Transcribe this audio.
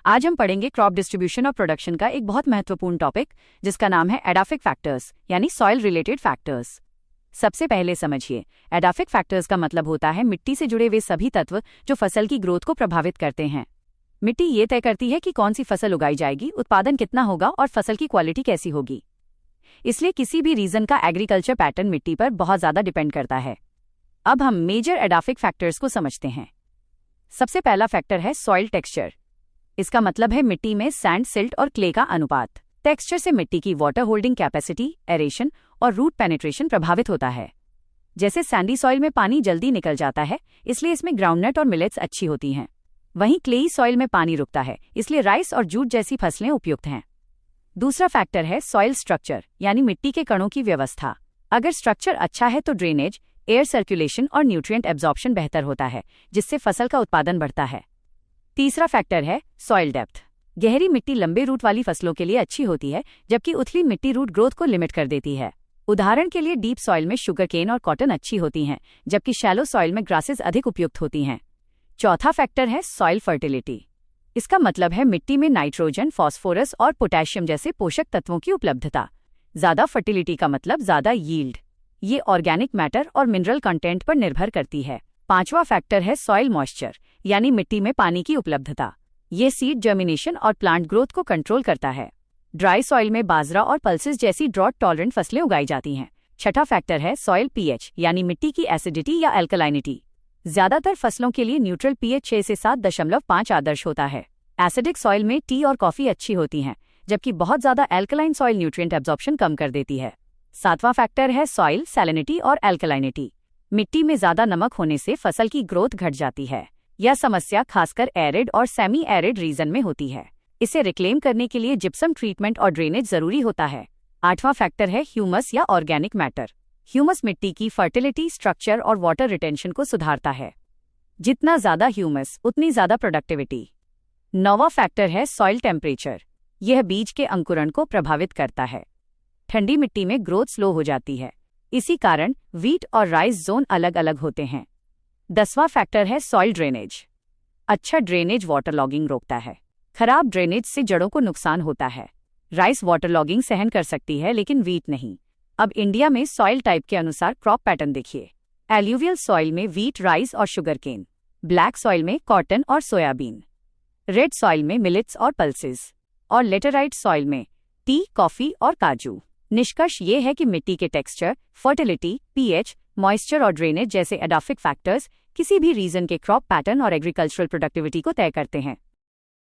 आज हम पढ़ेंगे क्रॉप डिस्ट्रीब्यूशन और प्रोडक्शन का एक बहुत महत्वपूर्ण टॉपिक, जिसका नाम है एडाफिक फैक्टर्स यानी सॉइल रिलेटेड फैक्टर्स। सबसे पहले समझिए, एडाफिक फैक्टर्स का मतलब होता है मिट्टी से जुड़े वे सभी तत्व जो फसल की ग्रोथ को प्रभावित करते हैं। मिट्टी ये तय करती है कि कौन सी फसल उगाई जाएगी, उत्पादन कितना होगा और फसल की क्वालिटी कैसी होगी। इसलिए किसी भी रीजन का एग्रीकल्चर पैटर्न मिट्टी पर बहुत ज्यादा डिपेंड करता है। अब हम मेजर एडाफिक फैक्टर्स को समझते हैं। सबसे पहला फैक्टर है सॉइल टेक्सचर। इसका मतलब है मिट्टी में सैंड, सिल्ट और क्ले का अनुपात। टेक्सचर से मिट्टी की वाटर होल्डिंग कैपेसिटी, एरेशन और रूट पेनिट्रेशन प्रभावित होता है। जैसे सैंडी सॉइल में पानी जल्दी निकल जाता है, इसलिए इसमें ग्राउंडनट और मिलेट्स अच्छी होती हैं। वहीं क्लेई सॉइल में पानी रुकता है, इसलिए राइस और जूट जैसी फसलें उपयुक्त हैं। दूसरा फैक्टर है सॉइल स्ट्रक्चर यानी मिट्टी के कणों की व्यवस्था। अगर स्ट्रक्चर अच्छा है तो ड्रेनेज, एयर सर्कुलेशन और न्यूट्रिएंट एब्जॉर्प्शन बेहतर होता है, जिससे फसल का उत्पादन बढ़ता है। तीसरा फैक्टर है सॉइल डेप्थ। गहरी मिट्टी लंबे रूट वाली फसलों के लिए अच्छी होती है, जबकि उथली मिट्टी रूट ग्रोथ को लिमिट कर देती है। उदाहरण के लिए डीप सॉइल में शुगर केन और कॉटन अच्छी होती हैं, जबकि शैलो सॉइल में ग्रासेस अधिक उपयुक्त होती हैं। चौथा फैक्टर है सॉइल फर्टिलिटी। इसका मतलब है मिट्टी में नाइट्रोजन, फास्फोरस और पोटेशियम जैसे पोषक तत्वों की उपलब्धता। ज्यादा फर्टिलिटी का मतलब ज्यादा यील्ड। ये ऑर्गेनिक मैटर और मिनरल कंटेंट पर निर्भर करती है। पांचवा फैक्टर है सॉइल मॉइस्चर यानी मिट्टी में पानी की उपलब्धता। ये सीड जर्मिनेशन और प्लांट ग्रोथ को कंट्रोल करता है। ड्राई सॉइल में बाजरा और पल्सेस जैसी ड्रॉट टॉलरेंट फसलें उगाई जाती हैं। छठा फैक्टर है सॉइल पीएच यानी मिट्टी की एसिडिटी या अल्कलाइनिटी। ज्यादातर फसलों के लिए न्यूट्रल पीएच 6 से 7.5 आदर्श होता है। एसिडिक सॉइल में टी और कॉफी अच्छी होती हैं, जबकि बहुत ज्यादा अल्कलाइन सॉइल न्यूट्रिएंट एब्जॉर्प्शन कम कर देती है। सातवां फैक्टर है सॉइल सैलिनिटी और अल्कलाइनिटी। मिट्टी में ज्यादा नमक होने से फसल की ग्रोथ घट जाती है। यह समस्या खासकर एरिड और सेमी एरिड रीजन में होती है। इसे रिक्लेम करने के लिए जिप्सम ट्रीटमेंट और ड्रेनेज जरूरी होता है। आठवां फैक्टर है ह्यूमस या ऑर्गेनिक मैटर। ह्यूमस मिट्टी की फर्टिलिटी, स्ट्रक्चर और वाटर रिटेंशन को सुधारता है। जितना ज्यादा ह्यूमस उतनी ज्यादा प्रोडक्टिविटी। नौवां फैक्टर है सॉइल टेम्परेचर। यह बीज के अंकुरण को प्रभावित करता है। ठंडी मिट्टी में ग्रोथ स्लो हो जाती है, इसी कारण वीट और राइस जोन अलग अलग होते हैं। 10वां फैक्टर है सॉइल ड्रेनेज। अच्छा ड्रेनेज वाटर लॉगिंग रोकता है। खराब ड्रेनेज से जड़ों को नुकसान होता है। राइस वाटर लॉगिंग सहन कर सकती है, लेकिन वीट नहीं। अब इंडिया में सॉइल टाइप के अनुसार क्रॉप पैटर्न देखिए। एल्यूवियल सॉइल में वीट, राइस और शुगर केन। ब्लैक सॉइल में कॉटन और सोयाबीन। रेड सॉइल में मिलेट्स और पल्सेस। और लेटेराइट सॉइल में टी, कॉफी और काजू। निष्कर्ष ये है कि मिट्टी के टेक्सचर, फर्टिलिटी, पीएच, मॉइस्चर और ड्रेनेज जैसे एडाफिक फैक्टर्स किसी भी रीजन के क्रॉप पैटर्न और एग्रीकल्चरल प्रोडक्टिविटी को तय करते हैं।